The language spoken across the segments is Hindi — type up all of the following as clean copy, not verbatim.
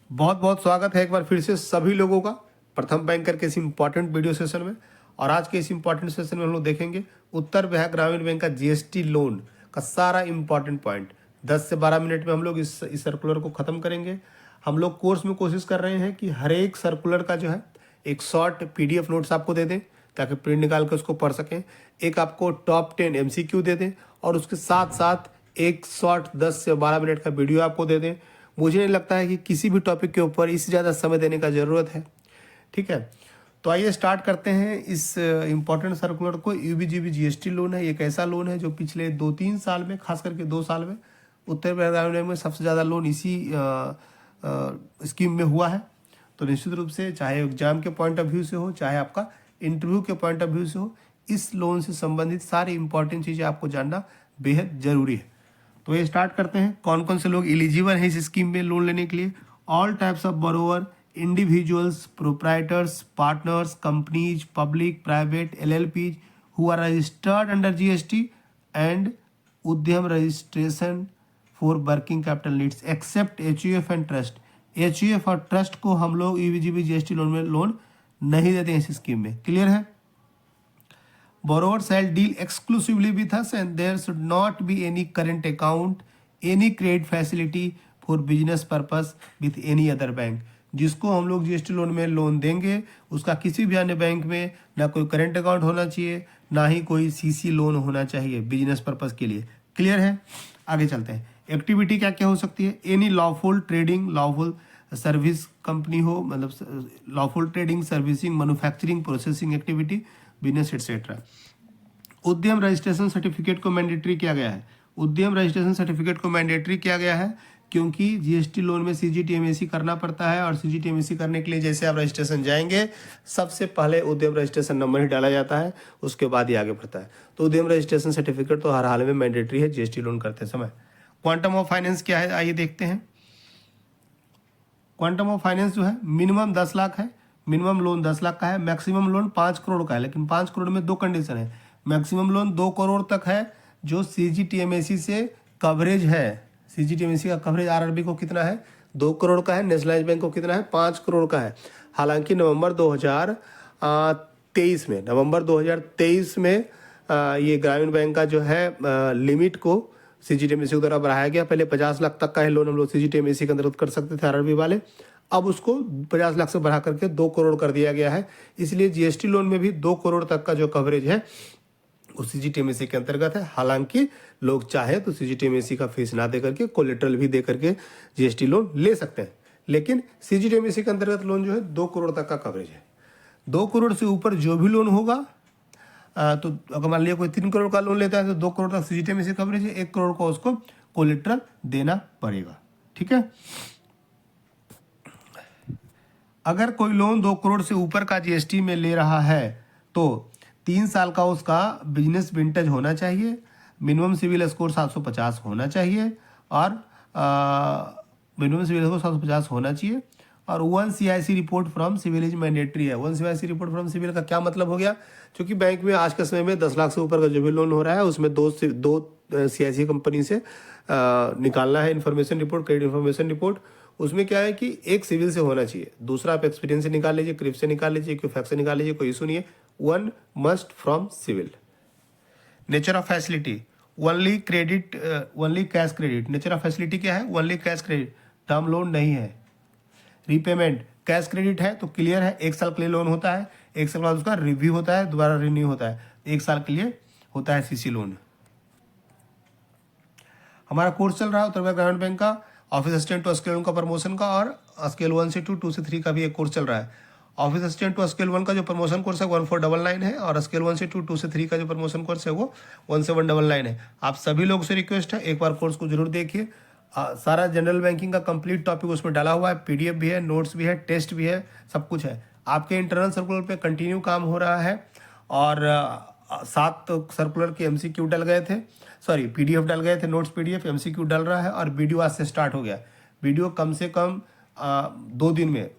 बहुत बहुत स्वागत है एक बार फिर से सभी लोगों का प्रथम बैंकर के इस इम्पॉर्टेंट वीडियो सेशन में। और आज के इस इम्पॉर्टेंट सेशन में हम लोग देखेंगे उत्तर बिहार ग्रामीण बैंक का जीएसटी लोन का सारा इम्पॉर्टेंट पॉइंट। 10 से 12 मिनट में हम लोग इस सर्कुलर को ख़त्म करेंगे। हम लोग कोर्स में कोशिश कर रहे हैं कि हर एक सर्कुलर का जो है एक शॉर्ट PDF नोट्स आपको दे दें ताकि प्रिंट निकाल कर उसको पढ़ सकें। एक आपको टॉप 10 MCQ दे दें और उसके साथ साथ एक शॉर्ट 10 से 12 मिनट का वीडियो आपको दे दें। मुझे नहीं लगता है कि किसी भी टॉपिक के ऊपर इससे ज़्यादा समय देने का ज़रूरत है। ठीक है, तो आइए स्टार्ट करते हैं इस इम्पॉर्टेंट सर्कुलर को। UBGB GST लोन है, एक ऐसा लोन है जो पिछले 2-3 साल में, खास करके 2 साल में उत्तर बिहार ग्रामीण बैंक में सबसे ज़्यादा लोन इसी स्कीम में हुआ है। तो निश्चित रूप से चाहे एग्जाम के पॉइंट ऑफ व्यू से हो, चाहे आपका इंटरव्यू के पॉइंट ऑफ व्यू से हो, इस लोन से संबंधित सारी इंपॉर्टेंट चीज़ें आपको जानना बेहद ज़रूरी है। तो ये स्टार्ट करते हैं। कौन कौन से लोग एलिजिबल हैं इस स्कीम में लोन लेने के लिए? All types of borrower, individuals, proprietors, partners, companies, public, private, LLPs who are registered under GST and Udyam registration for working capital needs except HUF and trust. HUF और ट्रस्ट को हम लोग UBGB GST लोन में लोन नहीं देते हैं इस स्कीम में। क्लियर है? Borrower shall deal exclusively with us and there should not be any current account, any credit facility for business purpose with any other bank। जिसको हम लोग GST लोन में लोन देंगे उसका किसी भी अन्य बैंक में ना कोई करंट अकाउंट होना चाहिए, ना ही कोई CC लोन होना चाहिए बिजनेस पर्पस के लिए। क्लियर है? आगे चलते हैं। एक्टिविटी क्या क्या हो सकती है? Any lawful trading, lawful service company हो, मतलब lawful trading, servicing, manufacturing, processing activity, business etcetera. उद्यम रजिस्ट्रेशन सर्टिफिकेट को मैंडेटरी किया गया है। उद्यम रजिस्ट्रेशन सर्टिफिकेट को मैंडेटरी किया गया है क्योंकि GST लोन में CGTMSE करना पड़ता है और CGTMSE करने के लिए जैसे आप रजिस्ट्रेशन जाएंगे सबसे पहले उद्यम रजिस्ट्रेशन नंबर ही डाला जाता है, उसके बाद ही आगे बढ़ता है। तो उद्यम रजिस्ट्रेशन सर्टिफिकेट तो हर हाल में मैंडेटरी है GST लोन करते समय। क्वांटम ऑफ फाइनेंस क्या है आइए देखते हैं। क्वांटम ऑफ फाइनेंस जो है मिनिमम 10 लाख है। मिनिमम लोन 10 लाख का है, मैक्सिमम लोन 5 करोड़ का है। लेकिन 5 करोड़ में 2 कंडीशन है। मैक्सिमम लोन 2 करोड़ तक है जो CGTMSE से कवरेज है। CGTMSE का कवरेज RRB को कितना है? 2 करोड़ का है। नेशनलाइज बैंक को कितना है? 5 करोड़ का है। हालांकि नवंबर 2023 में ये ग्रामीण बैंक का जो है लिमिट को CGTMSE के द्वारा बढ़ाया गया। पहले 50 लाख तक का है लोन हम लोग CGTMSE के अंतर्गत कर सकते थे RRB वाले, अब उसको 50 लाख से बढ़ा करके 2 करोड़ कर दिया गया है। इसलिए GST लोन में भी 2 करोड़ तक का जो कवरेज है वो CGTMSE के अंतर्गत है। हालांकि लोग चाहे तो CGTMSE का फीस ना दे करके कोलेट्रल भी दे करके GST लोन ले सकते हैं, लेकिन CGTMSE के अंतर्गत लोन जो है 2 करोड़ तक का कवरेज है। 2 करोड़ से ऊपर जो भी लोन होगा तो अगर मान लिया कोई 3 करोड़ का लोन लेता है तो 2 करोड़ तक CGTMSE कवरेज है, 1 करोड़ का उसको कोलेट्रल देना पड़ेगा। ठीक है, अगर कोई लोन 2 करोड़ से ऊपर का GST में ले रहा है तो 3 साल का उसका बिजनेस विंटेज होना चाहिए, मिनिमम सिविल स्कोर 750 होना चाहिए और मिनिमम सिविल स्कोर 750 होना चाहिए और 1 CIC report from CIBIL is mandatory है। 1 CIC रिपोर्ट फ्रॉम सिविल का क्या मतलब हो गया? क्योंकि बैंक में आज के समय में 10 लाख से ऊपर का जो भी लोन हो रहा है उसमें दो CIC कंपनी से निकालना है information report, credit information report. उसमें क्या है कि एक सिविल से होना चाहिए, दूसरा आप एक्सपीरियंस से निकाल लीजिए, क्रिप से निकाल लीजिए, क्यूफैक्स से निकाल लीजिए, कोई इशू नहीं है। 1 must from CIBIL. Nature of facility only credit, only cash credit. Nature of facility क्या है? Only cash credit, term loan नहीं है। रीपेमेंट कैश क्रेडिट है तो क्लियर है, 1 साल के लिए लोन होता है, 1 साल बाद उसका रिव्यू होता है, दोबारा रिन्यू होता है, 1 साल के लिए होता है CC लोन। हमारा कोर्स चल रहा है उत्तर बिहार ग्रामीण बैंक का ऑफिस असिस्टेंट टू स्केल 1 का प्रमोशन का और स्केल 1 से 2 से 3 का भी एक कोर्स चल रहा है। ऑफिस असिस्टेंट टू स्केल 1 का जो प्रमोशन कोर्स है 1499 है और स्केल 1 से 2 से 3 का जो प्रमोशन कोर्स है वो 1799 है। आप सभी लोगों से रिक्वेस्ट है एक बार कोर्स को जरूर देखिए। सारा जनरल बैंकिंग का कंप्लीट टॉपिक उसमें डाला हुआ है, PDF भी है, नोट्स भी है, टेस्ट भी है, सब कुछ है। आपके इंटरनल सर्कुलर पे कंटिन्यू काम हो रहा है और 7 सर्कुलर के MCQ डल गए थे, सॉरी PDF डल गए थे, नोट्स PDF, MCQ डल रहा है और वीडियो आज से स्टार्ट हो गया। वीडियो कम से कम 2 दिन में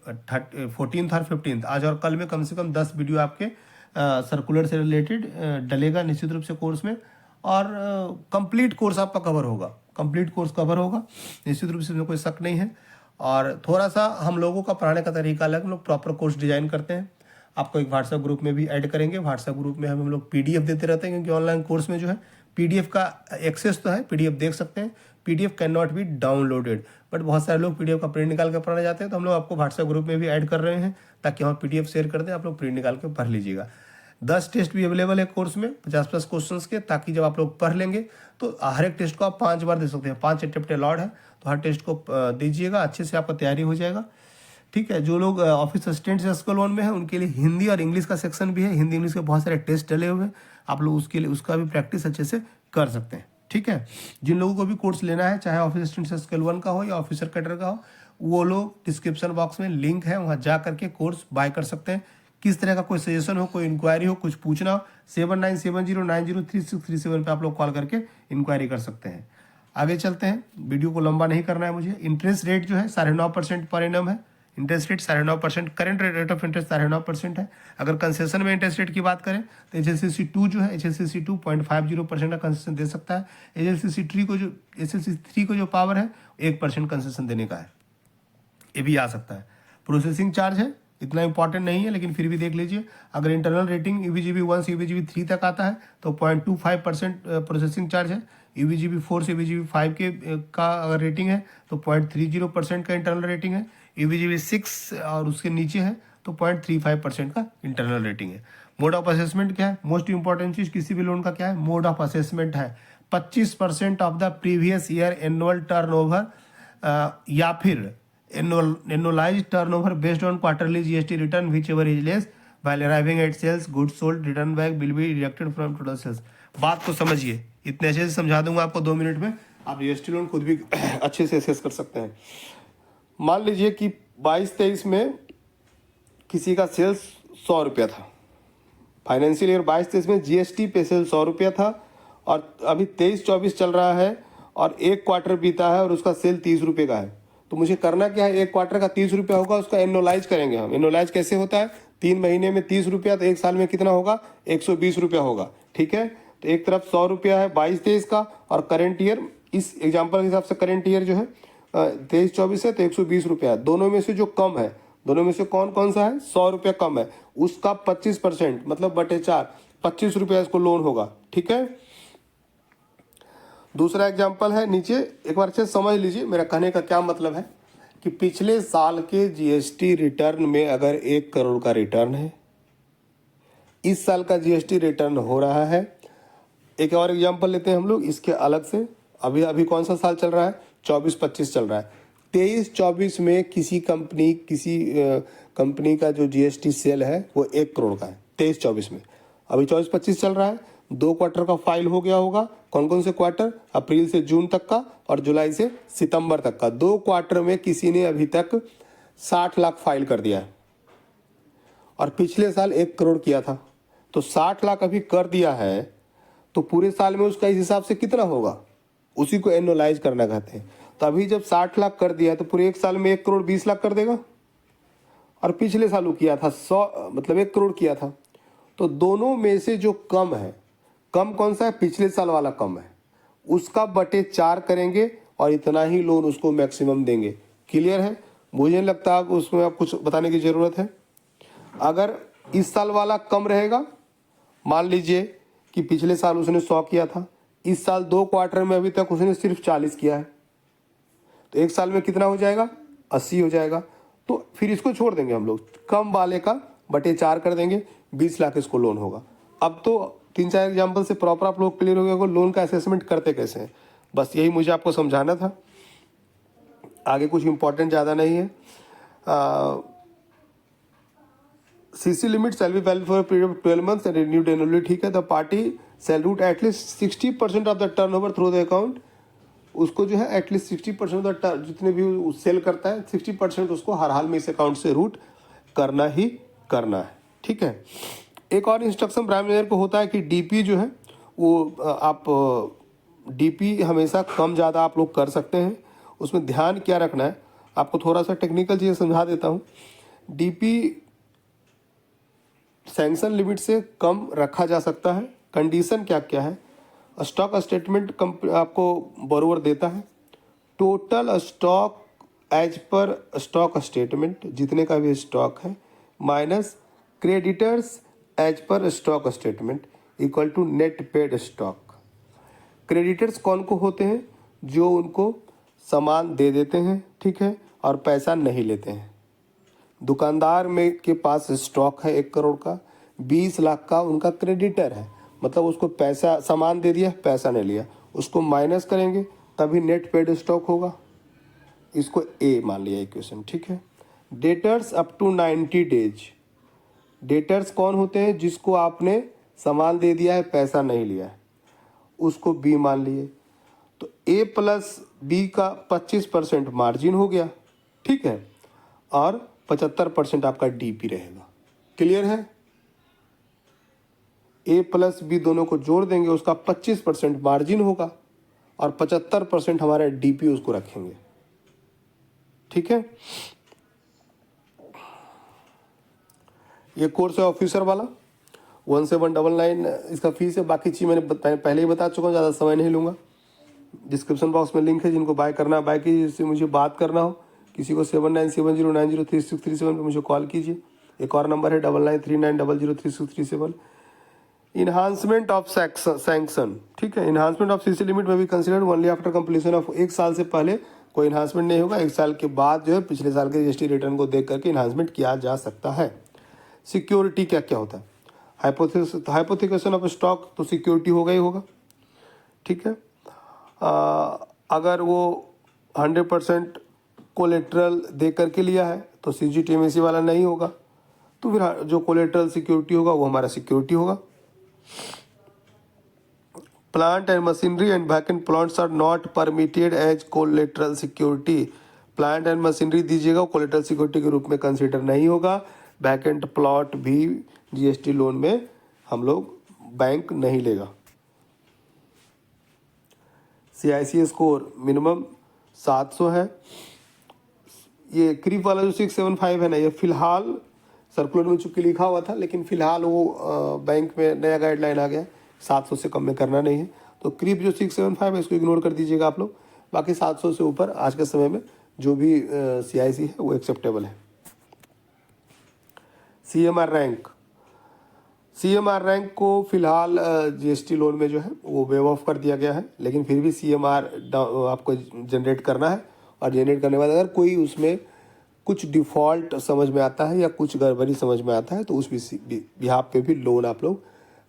14th और 15th आज और कल में कम से कम 10 वीडियो आपके सर्कुलर से रिलेटेड डलेगा निश्चित रूप से कोर्स में और कंप्लीट कोर्स आपका कवर होगा, कंप्लीट कोर्स कवर होगा निश्चित रूप से, इसमें कोई शक नहीं है। और थोड़ा सा हम लोगों का पढ़ाने का तरीका अलग, हम लोग प्रॉपर कोर्स डिजाइन करते हैं। आपको एक व्हाट्सएप ग्रुप में भी ऐड करेंगे। व्हाट्सएप ग्रुप में हम लोग पीडीएफ देते रहते हैं, क्योंकि ऑनलाइन कोर्स में जो है पीडीएफ का एक्सेस तो है, पीडीएफ देख सकते हैं, PDF can not be downloaded. But बहुत सारे लोग पीडीएफ का प्रिंट निकाल के पढ़ने जाते हैं, तो हम लोग आपको व्हाट्सएप ग्रुप में भी ऐड कर रहे हैं, ताकि हम पीडीएफ शेयर कर दें, आप लोग प्रिंट निकाल के पढ़ लीजिएगा। 10 टेस्ट भी अवेलेबल है कोर्स में, 50+ क्वेश्चंस के, ताकि जब आप लोग पढ़ लेंगे तो हर एक टेस्ट को आप 5 बार दे सकते हैं। 5 अटेम्प्ट अलाउड है, तो हर टेस्ट को दीजिएगा, अच्छे से आपका तैयारी हो जाएगा। ठीक है, जो लोग ऑफिस असिस्टेंट स्केल 1 में है उनके लिए हिंदी और इंग्लिश का सेक्शन भी है। हिंदी इंग्लिश के बहुत सारे टेस्ट डले हुए हैं, आप लोग उसके लिए उसका भी प्रैक्टिस अच्छे से कर सकते हैं। ठीक है, जिन लोगों को भी कोर्स लेना है, चाहे ऑफिस असिस्टेंट स्केल 1 का हो या ऑफिसर कैडर का हो, वो लोग डिस्क्रिप्शन बॉक्स में लिंक है, वहाँ जा करके कोर्स बाय कर सकते हैं। किस तरह का कोई सजेशन हो, कोई इंक्वायरी हो, कुछ पूछना हो, 7970903637 पे आप लोग कॉल करके इंक्वायरी कर सकते हैं। आगे चलते हैं, वीडियो को लंबा नहीं करना है मुझे। इंटरेस्ट रेट जो है 9.5% पर एनम है। Interest rate 9.5%, current rate of interest 9.5% है। अगर कंसेशन में इंटरेस्ट रेट की बात करें तो HLCC 2 जो है, HLCC 2 0.50% का कंसेशन दे सकता है। HLCC 3 को जो पावर है 1% कंसेशन देने का है, ये भी आ सकता है। प्रोसेसिंग चार्ज है, इतना इंपॉर्टेंट नहीं है, लेकिन फिर भी देख लीजिए। अगर इंटरनल रेटिंग EBGB 1 से EBGB 3 तक आता है तो 0.25% प्रोसेसिंग चार्ज है। EBGB 4 से EBGB 5 का अगर रेटिंग है तो 0.30% का इंटरनल रेटिंग है। EBGB 6 और उसके नीचे है तो 0.35% का इंटरनल रेटिंग है। मोड ऑफ असेसमेंट क्या है? मोस्ट इंपॉर्टेंट चीज किसी भी लोन का क्या है? मोड ऑफ असेसमेंट है। 25% of the previous year annual turnover या फिर annualized turnover based on quarterly GST return whichever is less while arriving at sales goods sold return back will be deducted from total sales। बात को समझिए, इतने अच्छे से समझा दूंगा आपको 2 मिनट में, आप GST लोन खुद भी अच्छे से असेस कर सकते हैं। मान लीजिए कि 22-23 में किसी का सेल्स 100 रुपया था, फाइनेंशियल ईयर 22-23 में GST पे सेल 100 रुपया था, और अभी 23-24 चल रहा है और एक क्वार्टर बीता है और उसका सेल 30 रुपये का है। तो मुझे करना क्या है, एक क्वार्टर का 30 रुपया होगा, उसका एनुअलाइज करेंगे हम। एनुअलाइज कैसे होता है? 3 महीने में 30 रुपया, तो एक साल में कितना होगा? 120 रुपया होगा। ठीक है, तो एक तरफ 100 रुपया है 22-23 का, और करंट ईयर, इस एग्जाम्पल के हिसाब से करंट ईयर जो है 23-24 है तो 120 रुपया है। दोनों में से जो कम है, दोनों में से कौन कौन सा है? 100 रुपया कम है, उसका 25% मतलब बटे 4, 25 रुपया इसको लोन होगा। ठीक है, दूसरा एग्जाम्पल है नीचे, एक बार अच्छे समझ लीजिए मेरा कहने का क्या मतलब है। कि पिछले साल के GST रिटर्न में अगर 1 करोड़ का रिटर्न है, इस साल का GST रिटर्न हो रहा है। एक और एग्जाम्पल लेते हैं हम लोग इसके अलग से। अभी कौन सा साल चल रहा है? 24-25 चल रहा है। 23-24 में किसी कंपनी का जो GST सेल है वो 1 करोड़ का है 23-24 में। अभी 24-25 चल रहा है, 2 क्वार्टर का फाइल हो गया होगा। कौन कौन से क्वार्टर? अप्रैल से जून तक का और जुलाई से सितंबर तक का। 2 क्वार्टर में किसी ने अभी तक 60 लाख फाइल कर दिया है, और पिछले साल 1 करोड़ किया था, तो 60 लाख अभी कर दिया है, तो पूरे साल में उसका इस हिसाब से कितना होगा? उसी को एनुअलाइज करना कहते हैं। तो अभी जब 60 लाख कर दिया तो पूरे एक साल में 1 करोड़ 20 लाख कर देगा, और पिछले साल वो किया था 1 करोड़ किया था। तो दोनों में से जो कम है, कम कौन सा है? पिछले साल वाला कम है, उसका बटे 4 करेंगे और इतना ही लोन उसको मैक्सिमम देंगे। क्लियर है? मुझे नहीं लगता आप उसमें आप कुछ बताने की ज़रूरत है। अगर इस साल वाला कम रहेगा, मान लीजिए कि पिछले साल उसने 100 किया था, इस साल 2 क्वार्टर में अभी तक उसने सिर्फ 40 किया है, तो एक साल में कितना हो जाएगा? 80 हो जाएगा। तो फिर इसको छोड़ देंगे हम लोग, कम वाले का बटे 4 कर देंगे, 20 लाख इसको लोन होगा। अब तो 3-4 एग्जाम्पल से प्रॉपर आप लोग क्लियर हो गया लोन का असेसमेंट करते कैसे हैं। बस यही मुझे आपको समझाना था, आगे कुछ इंपॉर्टेंट ज़्यादा नहीं है। CC limit shall be valid for period of 12 months and renewed annually. ठीक है, the party shall route at least 60% of the turnover through the account. उसको जो है एटलीस्ट 60% ऑफ द जितने भी सेल करता है 60% उसको हर हाल में इस अकाउंट से रूट करना ही करना है। ठीक है, एक और इंस्ट्रक्शन प्राइम मैनेजर को होता है कि DP जो है वो आप DP हमेशा कम ज़्यादा आप लोग कर सकते हैं। उसमें ध्यान क्या रखना है, आपको थोड़ा सा टेक्निकल चीज़ समझा देता हूँ। DP सैंक्शन लिमिट से कम रखा जा सकता है। कंडीशन क्या क्या है? स्टॉक स्टेटमेंट आपको बोरोवर देता है, total stock as per stock statement, जितने का भी स्टॉक है, minus creditors as per stock statement equal to net paid stock. Creditors कौन को होते हैं? जो उनको सामान दे देते हैं, ठीक है, और पैसा नहीं लेते हैं। दुकानदार में के पास स्टॉक है 1 करोड़ का, 20 लाख का उनका क्रेडिटर है, मतलब उसको पैसा सामान दे दिया, पैसा नहीं लिया, उसको माइनस करेंगे तभी नेट पेड स्टॉक होगा। इसको ए मान लिया इक्वेशन, ठीक है। Debtors up to 90 days, debtors कौन होते हैं? जिसको आपने सामान दे दिया है, पैसा नहीं लिया है, उसको बी मान लिए। तो ए प्लस बी का 25% मार्जिन हो गया, ठीक है, और 75% आपका डीपी रहेगा। क्लियर है? ए प्लस बी दोनों को जोड़ देंगे, उसका 25% मार्जिन होगा और 75% हमारा डीपी उसको रखेंगे, ठीक है। ये कोर्स है ऑफिसर वाला 1799 इसका फीस है। बाकी चीज़ मैंने पहले ही बता चुका हूँ, ज़्यादा समय नहीं लूँगा। डिस्क्रिप्शन बॉक्स में लिंक है, जिनको बाय करना है बाय कीजिए। जिससे मुझे बात करना हो किसी को 7970903637 पर मुझे कॉल कीजिए। एक और नंबर है 9939003637। इन्हांसमेंट ऑफ सैंक्शन, ठीक है। इन्हांसमेंट ऑफ सीसी लिमिट में भी consider only after completion of 1 साल से पहले कोई इन्हांसमेंट नहीं होगा। 1 साल के बाद जो है पिछले साल के जीएसटी रिटर्न को देख करके इन्हांसमेंट किया जा सकता है। सिक्योरिटी क्या क्या होता है? हाइपोथिकेशन ऑफ स्टॉक तो सिक्योरिटी होगा ही होगा, ठीक है। अगर वो 100% कोलेट्रल दे करके लिया है तो सीजीटीएमएसी वाला नहीं होगा, तो फिर जो कोलेट्रल सिक्योरिटी होगा वो हमारा सिक्योरिटी होगा। Plant and machinery and vacant plants are not permitted as collateral security. Plant and machinery दीजिएगा, कोलेट्रल सिक्योरिटी के रूप में कंसीडर नहीं होगा। वैकेंट प्लॉट भी जीएसटी लोन में हम लोग बैंक नहीं लेगा। CICA स्कोर मिनिमम 700 है। ये क्रीप वाला जो 675 है ना, ये फिलहाल सर्कुलर में चूंकि लिखा हुआ था, लेकिन फिलहाल वो बैंक में नया गाइडलाइन आ गया, 700 से कम में करना नहीं है। तो क्रीप जो 675 है इसको इग्नोर कर दीजिएगा आप लोग। बाकी 700 से ऊपर आज के समय में जो भी CIC है वो एक्सेप्टेबल है। CMR रैंक, CMR रैंक को फिलहाल जीएसटी लोन में जो है वो वेव ऑफ कर दिया गया है, लेकिन फिर भी CMR आपको जनरेट करना है। और जनरेट करने के बाद अगर कोई उसमें कुछ डिफ़ॉल्ट समझ में आता है या कुछ गड़बड़ी समझ में आता है तो उस बिहाफ पे भी लोन आप लोग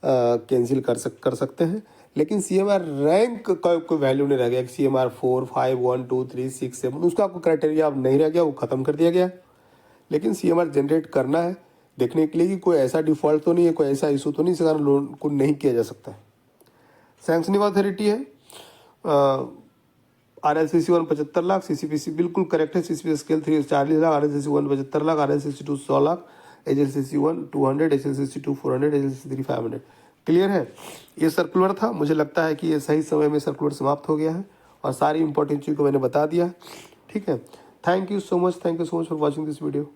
कैंसिल कर सकते हैं। लेकिन CMR रैंक का कोई वैल्यू नहीं रह गया कि CMR 4, 5, 1, 2, 3, 6, 7 उसका कोई क्राइटेरिया अब नहीं रह गया, वो ख़त्म कर दिया गया है। लेकिन CMR जनरेट करना है देखने के लिए कि कोई ऐसा डिफ़ॉल्ट तो नहीं है, कोई ऐसा इशू तो नहीं जिसके कारण लोन को नहीं किया जा सकता है। सैंक्शनिंग अथॉरिटी है RLCC 1 75 लाख, CCPC बिल्कुल करेक्ट है, CCPC scale 3 40 lakh, RLCC 1 75 lakh, RLCC 2 100 lakh, HLCC 1 200, HLCC 2 400, HLCC 3 500। Clear है? ये सर्कुलर था। मुझे लगता है कि ये सही समय में सर्कुलर समाप्त हो गया है और सारी इंपॉर्टेंट चीज़ को मैंने बता दिया, ठीक है। Thank you so much for watching this video.